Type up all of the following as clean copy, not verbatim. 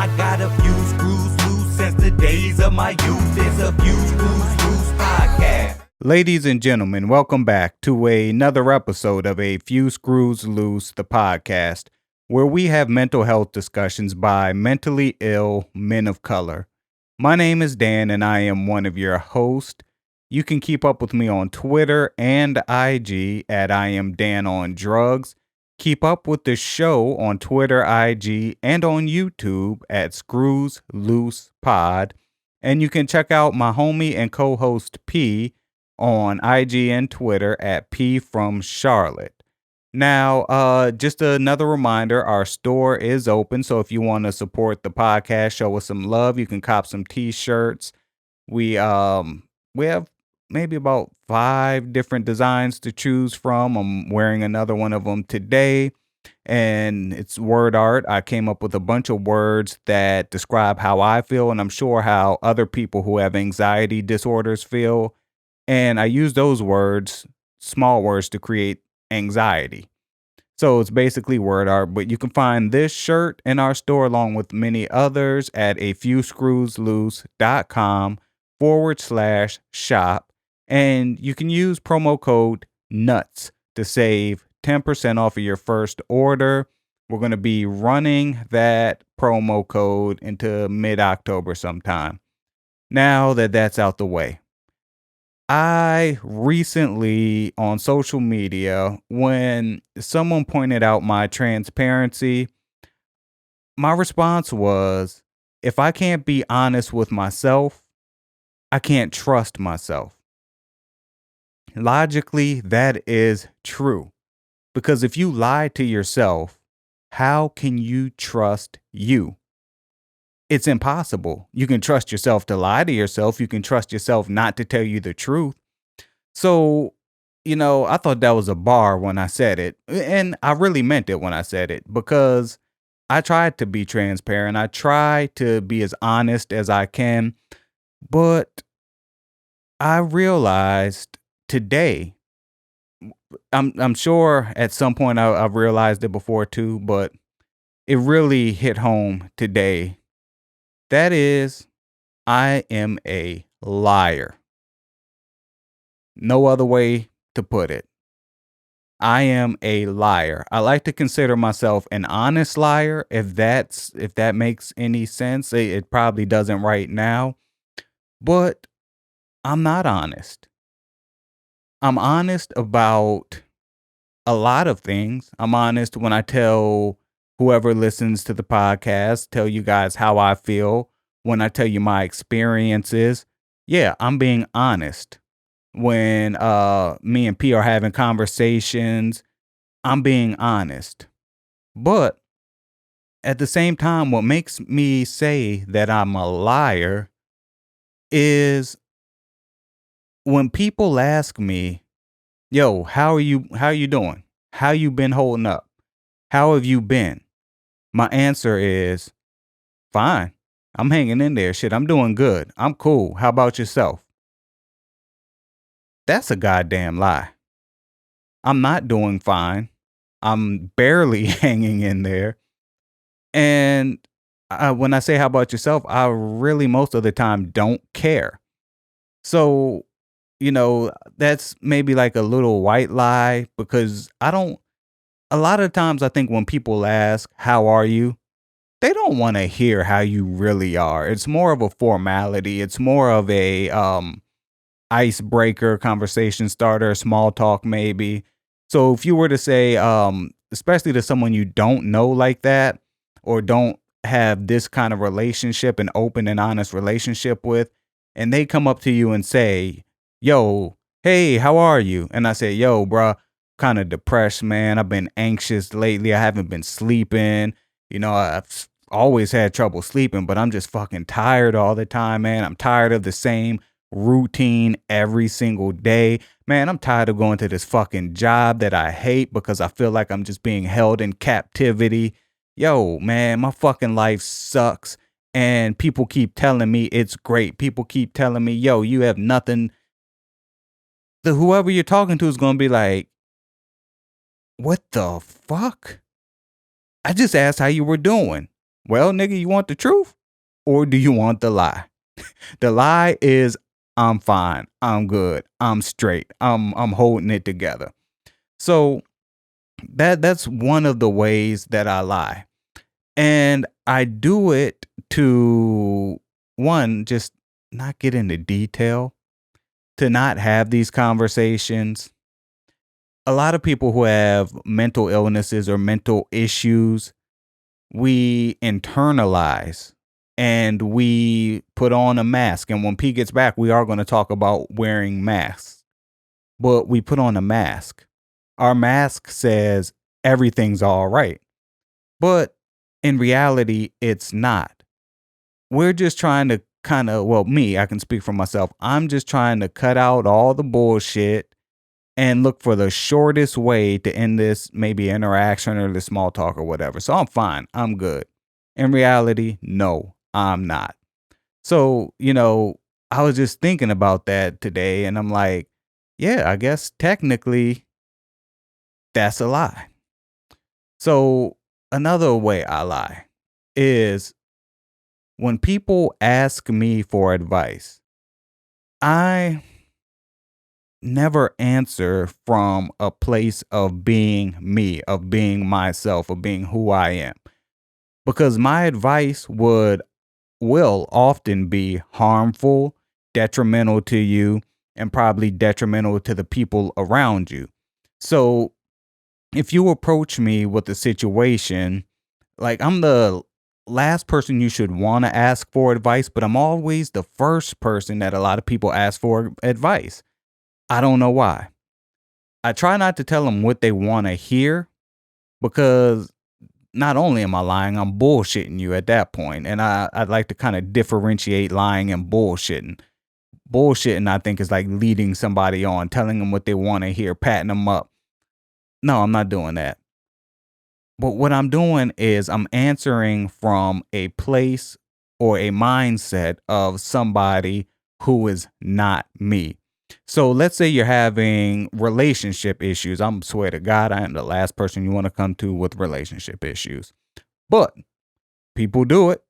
I got a few screws loose since the days of my youth. It's a Few Screws Loose podcast. Ladies and gentlemen, welcome back to another episode of A Few Screws Loose, the podcast, where we have mental health discussions by mentally ill men of color. My name is Dan, and I am one of your hosts. You can keep up with me on Twitter and IG at I am Dan on Drugs. Keep up with the show on Twitter, IG, and on YouTube at Screws Loose Pod. And you can check out my homie and co-host P on IG and Twitter at P from Charlotte. Now, just another reminder, our store is open. So if you want to support the podcast, show us some love, you can cop some t-shirts. We have maybe about 5 different designs to choose from. I'm wearing another one of them today, and it's word art. I came up with a bunch of words that describe how I feel, and I'm sure how other people who have anxiety disorders feel. And I use those words, small words, to create anxiety. So it's basically word art, but you can find this shirt in our store along with many others at afewscrewsloose.com/shop. And you can use promo code NUTS to save 10% off of your first order. We're going to be running that promo code into mid-October sometime. Now that that's out the way, I recently on social media, when someone pointed out my transparency, my response was, if I can't be honest with myself, I can't trust myself. Logically, that is true. Because if you lie to yourself, how can you trust you? It's impossible. You can trust yourself to lie to yourself. You can trust yourself not to tell you the truth. So, I thought that was a bar when I said it. And I really meant it when I said it, because I tried to be transparent. I try to be as honest as I can. But I realized today, I'm sure at some point I've realized it before too, but it really hit home today. That is, I am a liar. No other way to put it. I am a liar. I like to consider myself an honest liar, if that makes any sense. It probably doesn't right now, but I'm not honest. I'm honest about a lot of things. I'm honest when I tell whoever listens to the podcast, tell you guys how I feel. When I tell you my experiences, yeah, I'm being honest. When me and P are having conversations, I'm being honest. But at the same time, what makes me say that I'm a liar is when people ask me, yo, how you doing? How you been holding up? How have you been? My answer is fine. I'm hanging in there. Shit, I'm doing good. I'm cool. How about yourself? That's a goddamn lie. I'm not doing fine. I'm barely hanging in there. And when I say how about yourself, I really most of the time don't care. So, that's maybe like a little white lie, because a lot of times I think when people ask, how are you? They don't want to hear how you really are. It's more of a formality. It's more of a icebreaker, conversation starter, small talk maybe. So if you were to say, especially to someone you don't know like that, or don't have this kind of relationship, an open and honest relationship with, and they come up to you and say, yo, hey, how are you? And I say, yo, bruh, kind of depressed, man. I've been anxious lately. I haven't been sleeping. I've always had trouble sleeping, but I'm just fucking tired all the time, man. I'm tired of the same routine every single day. Man, I'm tired of going to this fucking job that I hate because I feel like I'm just being held in captivity. Yo, man, my fucking life sucks. And people keep telling me it's great. People keep telling me, yo, you have nothing. Whoever you're talking to is going to be like, what the fuck? I just asked how you were doing. Well, nigga, you want the truth or do you want the lie? The lie is I'm fine. I'm good. I'm straight. I'm holding it together. So that's one of the ways that I lie. And I do it to one, just not get into detail, to not have these conversations. A lot of people who have mental illnesses or mental issues, we internalize and we put on a mask. And when P gets back, we are going to talk about wearing masks. But we put on a mask. Our mask says everything's all right. But in reality, it's not. We're just trying to I can speak for myself. I'm just trying to cut out all the bullshit and look for the shortest way to end this maybe interaction or the small talk or whatever. So I'm fine. I'm good. In reality, no, I'm not. So, I was just thinking about that today and I'm like, yeah, I guess technically that's a lie. So another way I lie is when people ask me for advice, I never answer from a place of being me, of being myself, of being who I am. Because my advice will often be harmful, detrimental to you, and probably detrimental to the people around you. So if you approach me with a situation, like I'm the last person you should want to ask for advice, but I'm always the first person that a lot of people ask for advice. I don't know why. I try not to tell them what they want to hear because not only am I lying, I'm bullshitting you at that point. And I'd like to kind of differentiate lying and bullshitting. Bullshitting, I think, is like leading somebody on, telling them what they want to hear, patting them up. No, I'm not doing that. But what I'm doing is I'm answering from a place or a mindset of somebody who is not me. So let's say you're having relationship issues. I'm swear to God, I am the last person you want to come to with relationship issues. But people do it.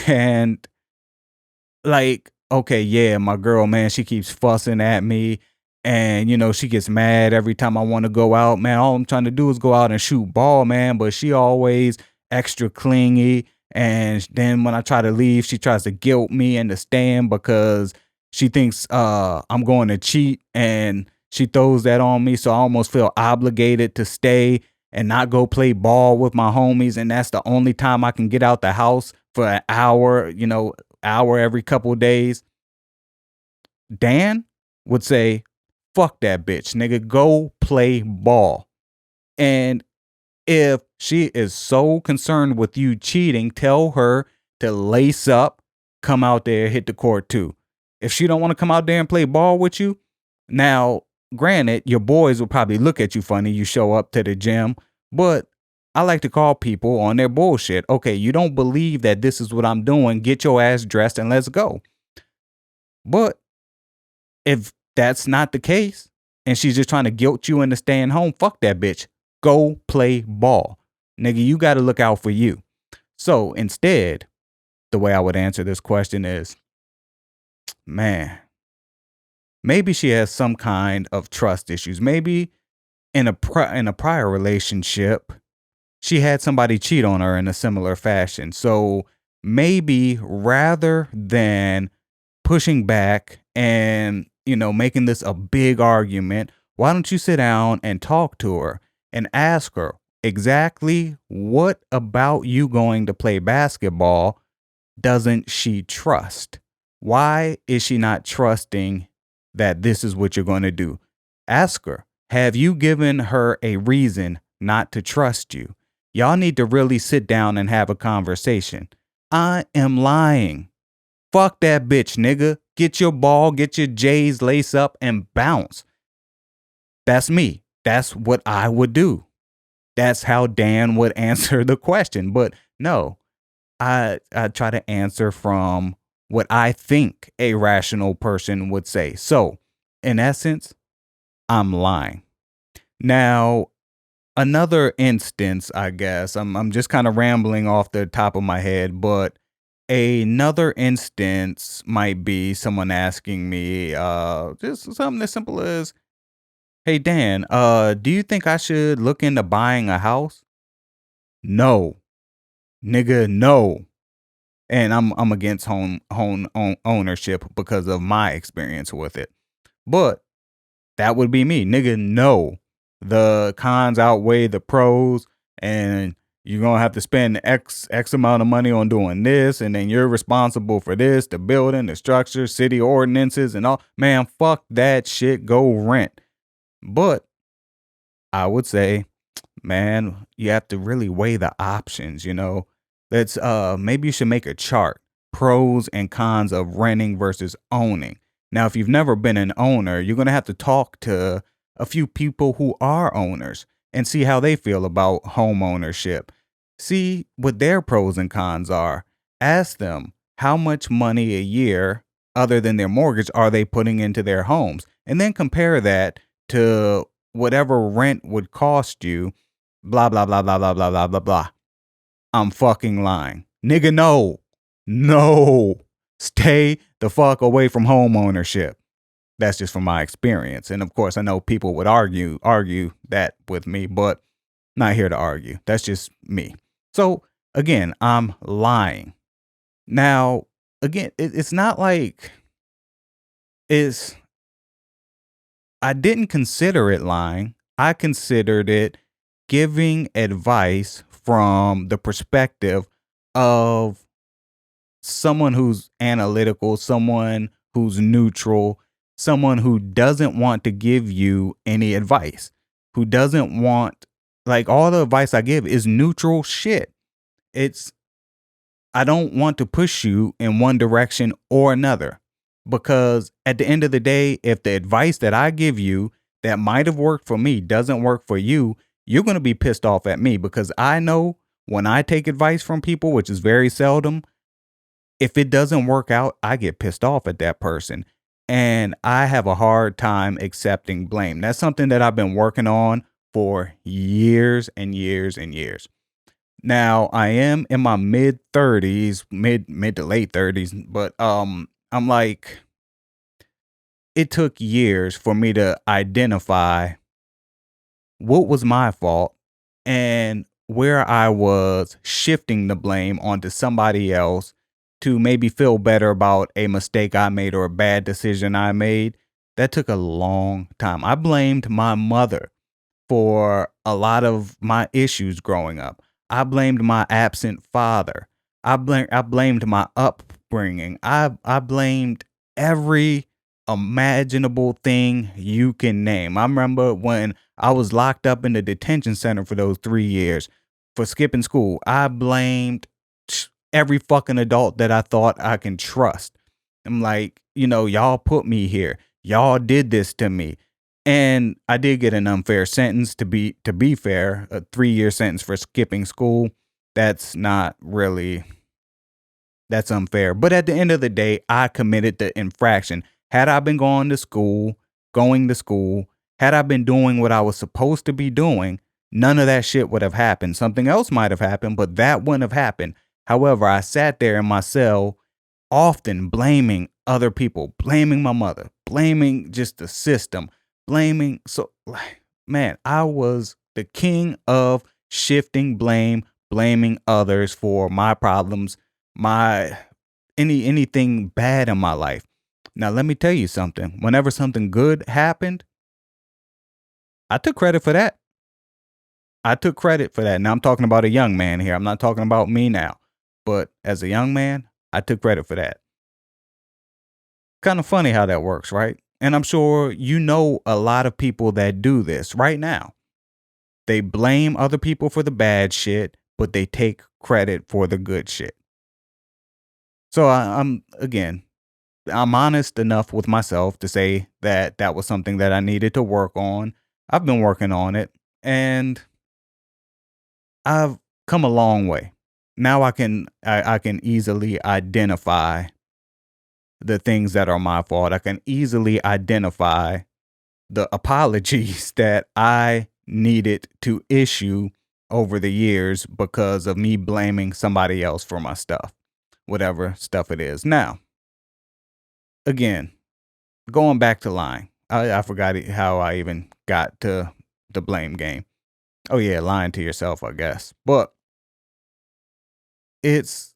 And like, okay, yeah, my girl, man, she keeps fussing at me. And, she gets mad every time I want to go out. Man, all I'm trying to do is go out and shoot ball, man. But she always extra clingy. And then when I try to leave, she tries to guilt me into staying because she thinks I'm going to cheat. And she throws that on me. So I almost feel obligated to stay and not go play ball with my homies. And that's the only time I can get out the house for an hour, hour every couple of days. Dan would say, fuck that bitch, nigga, go play ball. And if she is so concerned with you cheating, tell her to lace up, come out there, hit the court too. If she don't want to come out there and play ball with you, now, granted, your boys will probably look at you funny, you show up to the gym, but I like to call people on their bullshit. Okay, you don't believe that this is what I'm doing, get your ass dressed and let's go. But if that's not the case, and she's just trying to guilt you into staying home, fuck that bitch. Go play ball. Nigga, you got to look out for you. So instead, the way I would answer this question is, man, maybe she has some kind of trust issues. Maybe in a prior relationship, she had somebody cheat on her in a similar fashion. So maybe rather than pushing back and, making this a big argument, why don't you sit down and talk to her and ask her exactly what about you going to play basketball doesn't she trust? Why is she not trusting that this is what you're going to do? Ask her, have you given her a reason not to trust you? Y'all need to really sit down and have a conversation. I am lying. Fuck that bitch, nigga. Get your ball, get your J's, lace up, and bounce. That's me. That's what I would do. That's how Dan would answer the question. But no, I try to answer from what I think a rational person would say. So, in essence, I'm lying. Now, another instance, I guess. I'm just kind of rambling off the top of my head, but another instance might be someone asking me just something as simple as, "Hey Dan, do you think I should look into buying a house?" No. Nigga, no. And I'm against home ownership because of my experience with it. But that would be me. Nigga, no. The cons outweigh the pros, and you're gonna have to spend X amount of money on doing this, and then you're responsible for this, the building, the structure, city ordinances, and all. Man, fuck that shit. Go rent. But I would say, man, you have to really weigh the options. Let's maybe you should make a chart, pros and cons of renting versus owning. Now, if you've never been an owner, you're going to have to talk to a few people who are owners and see how they feel about home ownership. See what their pros and cons are. Ask them how much money a year other than their mortgage are they putting into their homes, and then compare that to whatever rent would cost you, blah, blah, blah, blah, blah, blah, blah, blah, blah. I'm fucking lying. Nigga, no. No. Stay the fuck away from home ownership. That's just from my experience. And of course, I know people would argue that with me, but not here to argue. That's just me. So again, I'm lying. Now, again, it's not like it's I didn't consider it lying. I considered it giving advice from the perspective of someone who's analytical, someone who's neutral, someone who doesn't want to give you any advice, who doesn't want, like, all the advice I give is neutral shit. It's, I don't want to push you in one direction or another, because at the end of the day, if the advice that I give you that might have worked for me doesn't work for you, you're going to be pissed off at me, because I know when I take advice from people, which is very seldom, if it doesn't work out, I get pissed off at that person. And I have a hard time accepting blame. That's something that I've been working on for years and years and years. Now, I am in my mid 30s, mid to late 30s, but I'm like, it took years for me to identify what was my fault and where I was shifting the blame onto somebody else to maybe feel better about a mistake I made or a bad decision I made. That took a long time. I blamed my mother for a lot of my issues growing up. I blamed my absent father. I blamed my upbringing. I blamed every imaginable thing you can name. I remember when I was locked up in the detention center for those 3 years for skipping school. I blamed every fucking adult that I thought I can trust. I'm like, y'all put me here. Y'all did this to me. And I did get an unfair sentence, to be fair, a 3-year sentence for skipping school. That's not really, that's unfair. But at the end of the day, I committed the infraction. Had I been going to school, had I been doing what I was supposed to be doing, none of that shit would have happened. Something else might have happened, but that wouldn't have happened. However, I sat there in my cell, often blaming other people, blaming my mother, blaming just the system, blaming. So, man, I was the king of shifting blame, blaming others for my problems, my anything bad in my life. Now, let me tell you something. Whenever something good happened, I took credit for that. I took credit for that. Now, I'm talking about a young man here. I'm not talking about me now. But as a young man, I took credit for that. Kind of funny how that works, right? And I'm sure you know a lot of people that do this right now. They blame other people for the bad shit, but they take credit for the good shit. So I'm honest enough with myself to say that that was something that I needed to work on. I've been working on it, and I've come a long way. Now I can easily identify the things that are my fault. I can easily identify the apologies that I needed to issue over the years because of me blaming somebody else for my stuff, whatever stuff it is. Now, again, going back to lying, I forgot how I even got to the blame game. Oh yeah, lying to yourself, I guess. But it's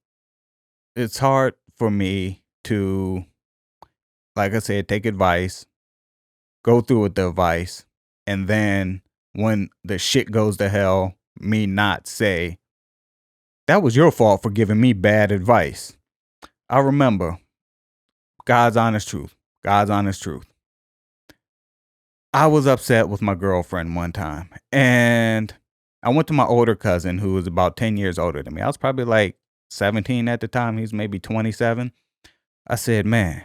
it's hard for me to, like I said, take advice, go through with the advice, and then when the shit goes to hell, me not say, that was your fault for giving me bad advice. I remember, God's honest truth. God's honest truth. I was upset with my girlfriend one time, and I went to my older cousin who was about 10 years older than me. I was probably like 17 at the time. He's maybe 27. I said, man,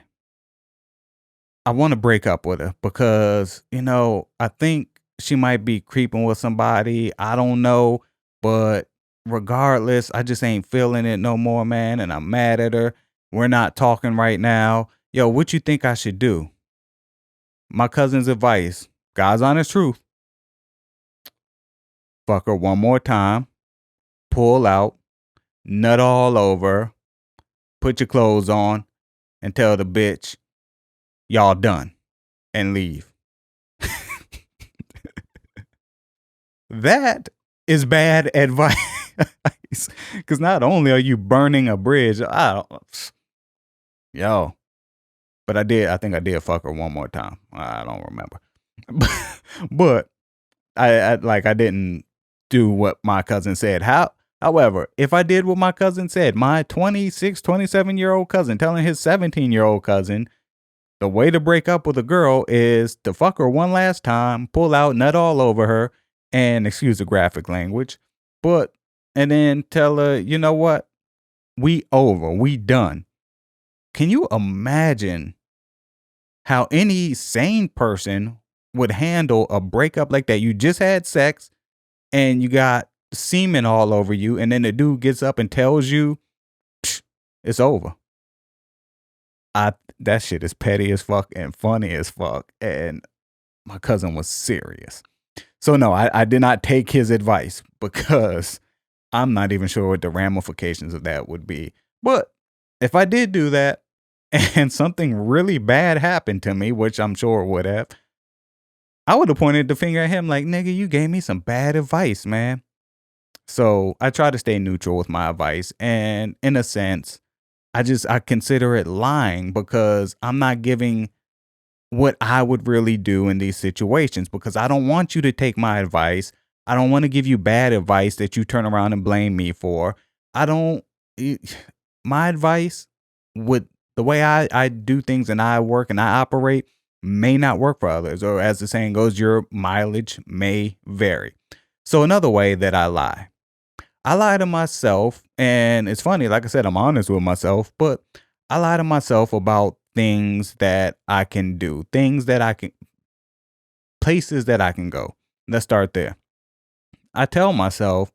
I want to break up with her because, I think she might be creeping with somebody. I don't know. But regardless, I just ain't feeling it no more, man. And I'm mad at her. We're not talking right now. Yo, what you think I should do? My cousin's advice, God's honest truth. Fuck her one more time. Pull out. Nut all over. Put your clothes on. And tell the bitch, y'all done. And leave. That is bad advice. Because not only are you burning a bridge, yo, but I think I did fuck her one more time. I don't remember. But I didn't do what my cousin said. However, if I did what my cousin said, my 26, 27-year-old cousin telling his 17-year-old cousin, the way to break up with a girl is to fuck her one last time, pull out, nut all over her, and excuse the graphic language, and then tell her, you know what? We over. We done. Can you imagine how any sane person would handle a breakup like that? You just had sex and you got semen all over you, and then the dude gets up and tells you, it's over. That shit is petty as fuck and funny as fuck. And my cousin was serious. So no, I did not take his advice because I'm not even sure what the ramifications of that would be. But if I did do that and something really bad happened to me, which I'm sure it would have, I would have pointed the finger at him like, nigga, you gave me some bad advice, man. So I try to stay neutral with my advice. And in a sense, I consider it lying because I'm not giving what I would really do in these situations because I don't want you to take my advice. I don't want to give you bad advice that you turn around and blame me for. My advice would, the way I do things and I work and I operate may not work for others. Or as the saying goes, your mileage may vary. So another way that I lie to myself, and it's funny, like I said, I'm honest with myself, but I lie to myself about things that I can do, places that I can go. Let's start there. I tell myself,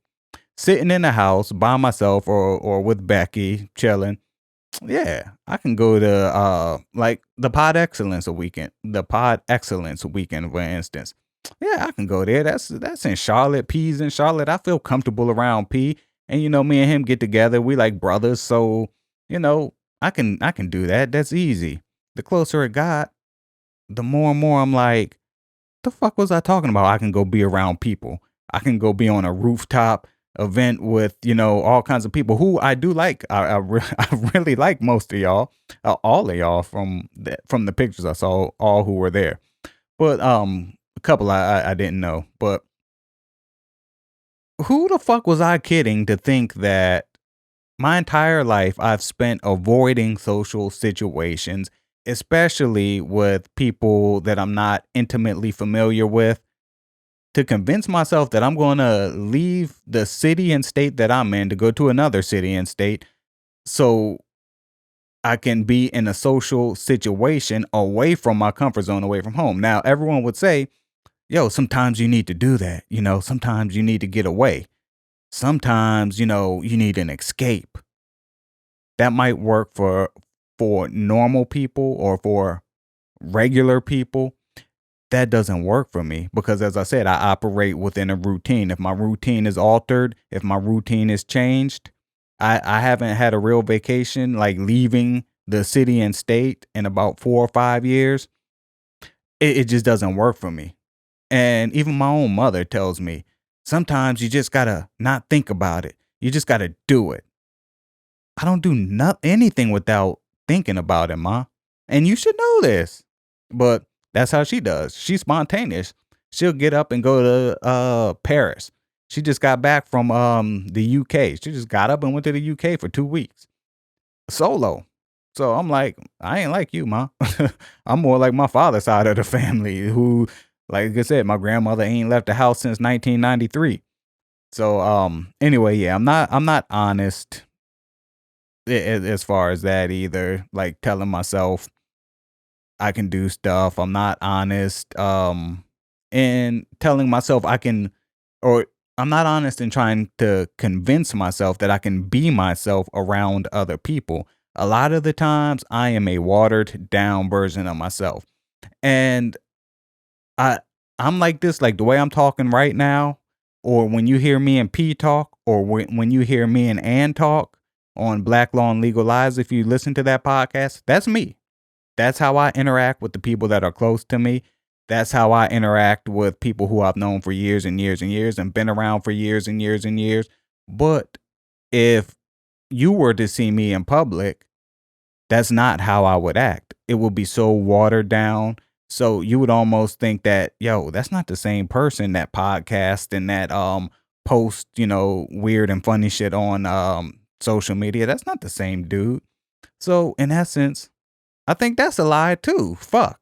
sitting in the house by myself or with Becky, chilling, yeah, I can go to like the Pod Excellence weekend, for instance. Yeah, I can go there. That's in Charlotte. P's in Charlotte. I feel comfortable around P. And me and him get together. We like brothers, so I can do that. That's easy. The closer it got, the more and more I'm like, the fuck was I talking about? I can go be around people. I can go be on a rooftop event with all kinds of people who I do like. I really like most of y'all, all of y'all from the pictures I saw, all who were there. But a couple I didn't know. But who the fuck was I kidding to think that my entire life I've spent avoiding social situations, especially with people that I'm not intimately familiar with, to convince myself that I'm going to leave the city and state that I'm in to go to another city and state so I can be in a social situation away from my comfort zone, away from home. Now, everyone would say, yo, sometimes you need to do that. Sometimes you need to get away. Sometimes, you need an escape. That might work for normal people or for regular people. that doesn't work for me because, as I said, I operate within a routine. If my routine is altered, if my routine is changed, I haven't had a real vacation, like leaving the city and state in about 4 or 5 years. It just doesn't work for me. And even my own mother tells me sometimes you just gotta not think about it. You just gotta do it. I don't do anything without thinking about it, ma. And you should know this. But that's how she does. She's spontaneous. She'll get up and go to Paris. She just got back from the UK. She just got up and went to the UK for 2 weeks solo. So I'm like, I ain't like you, ma. I'm more like my father's side of the family, who, like I said, my grandmother ain't left the house since 1993. So anyway, yeah, I'm not honest as far as that either. Like telling myself I can do stuff. I'm not honest in telling myself I can, or I'm not honest in trying to convince myself that I can be myself around other people. A lot of the times I am a watered down version of myself. And I I'm like this, like the way I'm talking right now, or when you hear me and P talk, or when you hear me and Ann talk on Black Law and Legal Lies, if you listen to that podcast, that's me. That's how I interact with the people that are close to me. That's how I interact with people who I've known for years and years and years and been around for years and years and years. But if you were to see me in public, that's not how I would act. It would be so watered down. So you would almost think that, yo, that's not the same person that podcast and that post, weird and funny shit on social media. That's not the same dude. So in essence, I think that's a lie too. Fuck.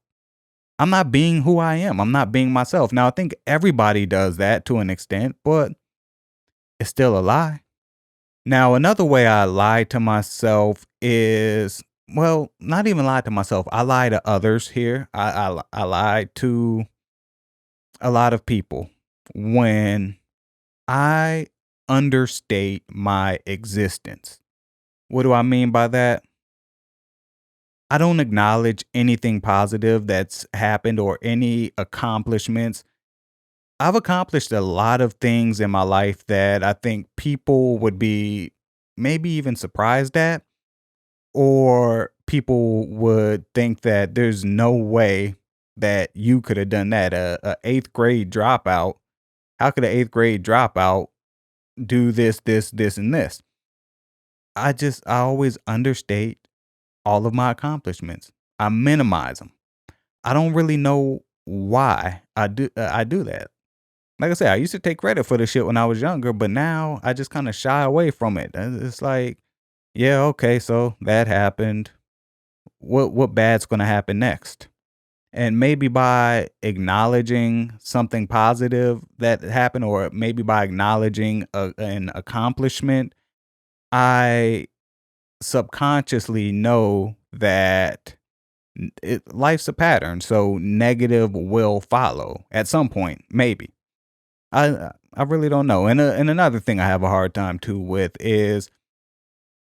I'm not being who I am. I'm not being myself. Now I think everybody does that to an extent, but it's still a lie. Now, another way I lie to myself is, well, not even lie to myself. I lie to others here. I lie to a lot of people when I understate my existence. What do I mean by that? I don't acknowledge anything positive that's happened or any accomplishments. I've accomplished a lot of things in my life that I think people would be maybe even surprised at, or people would think that there's no way that you could have done that. A eighth grade dropout. How could an eighth grade dropout do this, and this? I always understate all of my accomplishments. I minimize them. I don't really know why I do that. Like I said, I used to take credit for the shit when I was younger, but now I just kind of shy away from it. It's like, yeah, okay, so that happened. What bad's going to happen next? And maybe by acknowledging something positive that happened, or maybe by acknowledging an accomplishment, I subconsciously know that life's a pattern, so negative will follow at some point, maybe. I really don't know. And another thing I have a hard time too with is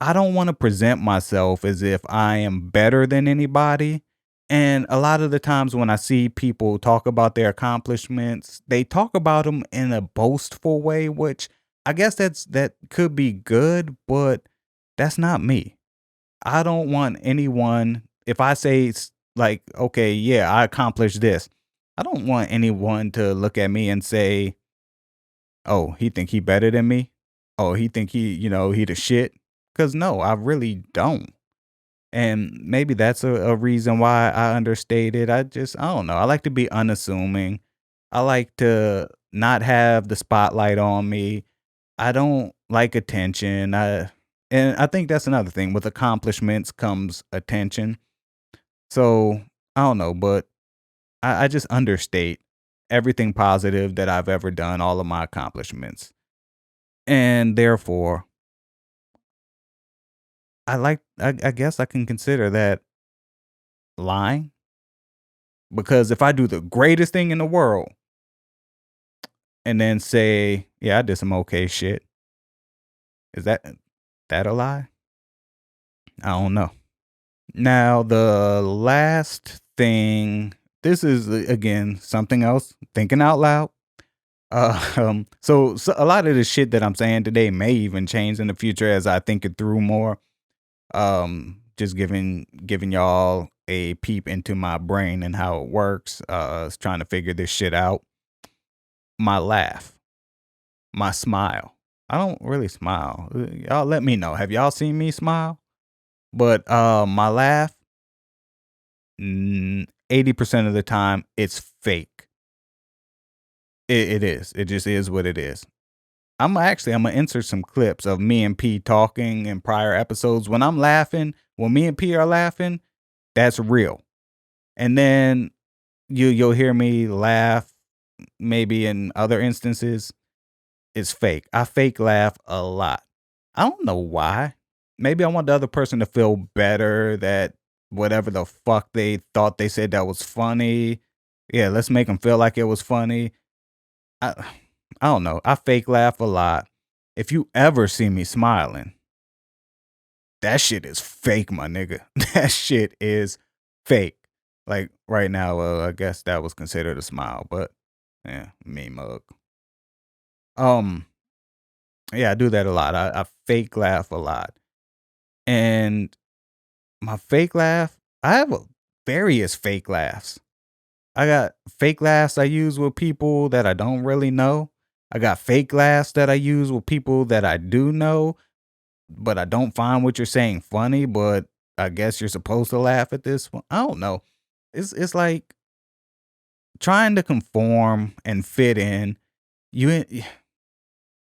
I don't want to present myself as if I am better than anybody. And a lot of the times when I see people talk about their accomplishments, they talk about them in a boastful way, which I guess that could be good, but that's not me. I don't want anyone, if I say like, okay, yeah, I accomplished this. I don't want anyone to look at me and say, "Oh, he think he better than me? Oh, he think he the shit?" Cuz no, I really don't. And maybe that's a reason why I understated. I don't know. I like to be unassuming. I like to not have the spotlight on me. I don't like attention. And I think that's another thing. With accomplishments comes attention. So I don't know, but I just understate everything positive that I've ever done, all of my accomplishments. And therefore, I guess I can consider that lying, because if I do the greatest thing in the world and then say, "Yeah, I did some okay shit," is that a lie? I don't know. Now, the last thing, this is again something else. Thinking out loud. So a lot of the shit that I'm saying today may even change in the future as I think it through more. Just giving y'all a peep into my brain and how it works. Trying to figure this shit out. My laugh, my smile. I don't really smile. Y'all let me know. Have y'all seen me smile? But my laugh, 80% of the time, it's fake. It is. It just is what it is. I'm gonna insert some clips of me and P talking in prior episodes. When I'm laughing, when me and P are laughing, that's real. And then you'll hear me laugh maybe in other instances. It's fake. I fake laugh a lot. I don't know why. Maybe I want the other person to feel better that whatever the fuck they thought they said that was funny. Yeah, let's make them feel like it was funny. I, I don't know. I fake laugh a lot. If you ever see me smiling, that shit is fake, my nigga. That shit is fake. Like right now, I guess that was considered a smile, but yeah, me mug. Um, yeah, I do that a lot. I fake laugh a lot. And my fake laugh, I have various fake laughs. I got fake laughs I use with people that I don't really know. I got fake laughs that I use with people that I do know, but I don't find what you're saying funny, but I guess you're supposed to laugh at this one. I don't know. It's like trying to conform and fit in. You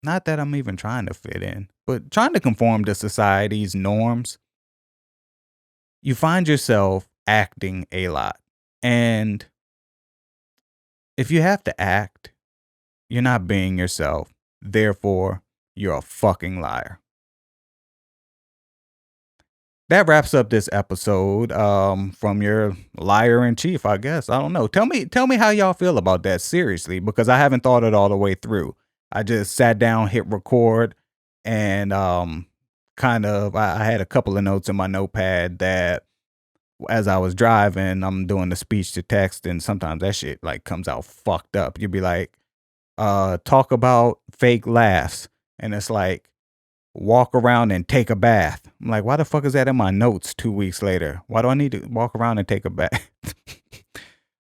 not that I'm even trying to fit in, but trying to conform to society's norms. You find yourself acting a lot. And if you have to act, you're not being yourself. Therefore, you're a fucking liar. That wraps up this episode from your liar in chief, I guess. I don't know. Tell me how y'all feel about that seriously, because I haven't thought it all the way through. I just sat down, hit record, and kind of I had a couple of notes in my notepad that as I was driving, I'm doing the speech to text, and sometimes that shit like comes out fucked up. You'd be like, talk about fake laughs, and it's like walk around and take a bath. I'm like, why the fuck is that in my notes 2 weeks later? Why do I need to walk around and take a bath?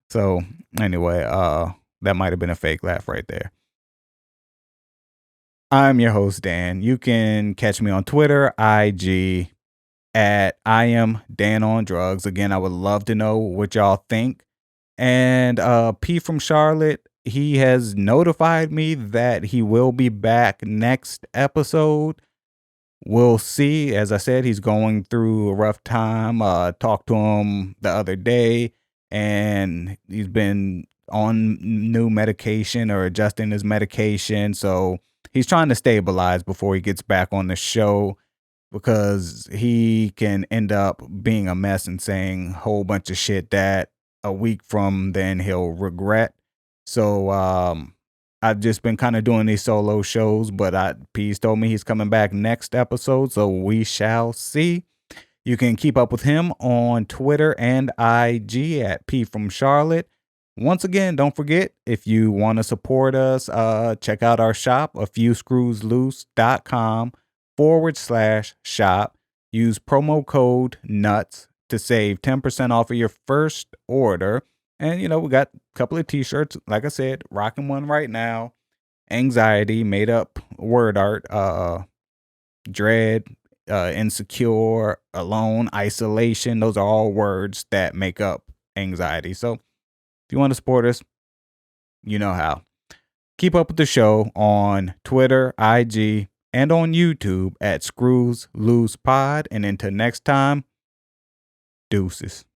So anyway, that might have been a fake laugh right there. I'm your host, Dan. You can catch me on Twitter, IG, at I am Dan on Drugs. Again, I would love to know what y'all think. And P from Charlotte, he has notified me that he will be back next episode. We'll see. As I said, he's going through a rough time. Talked to him the other day, and he's been on new medication or adjusting his medication. So he's trying to stabilize before he gets back on the show, because he can end up being a mess and saying a whole bunch of shit that a week from then he'll regret. So I've just been kind of doing these solo shows, but P's told me he's coming back next episode, so we shall see. You can keep up with him on Twitter and IG at P from Charlotte. Once again, don't forget, if you want to support us, check out our shop, afewscrewsloose.com/shop. Use promo code NUTS to save 10% off of your first order. And, we got a couple of t-shirts. Like I said, rocking one right now. Anxiety, made up word art, dread, insecure, alone, isolation. Those are all words that make up anxiety. So if you want to support us, you know how. Keep up with the show on Twitter, IG, and on YouTube at Screws Loose Pod. And until next time, deuces.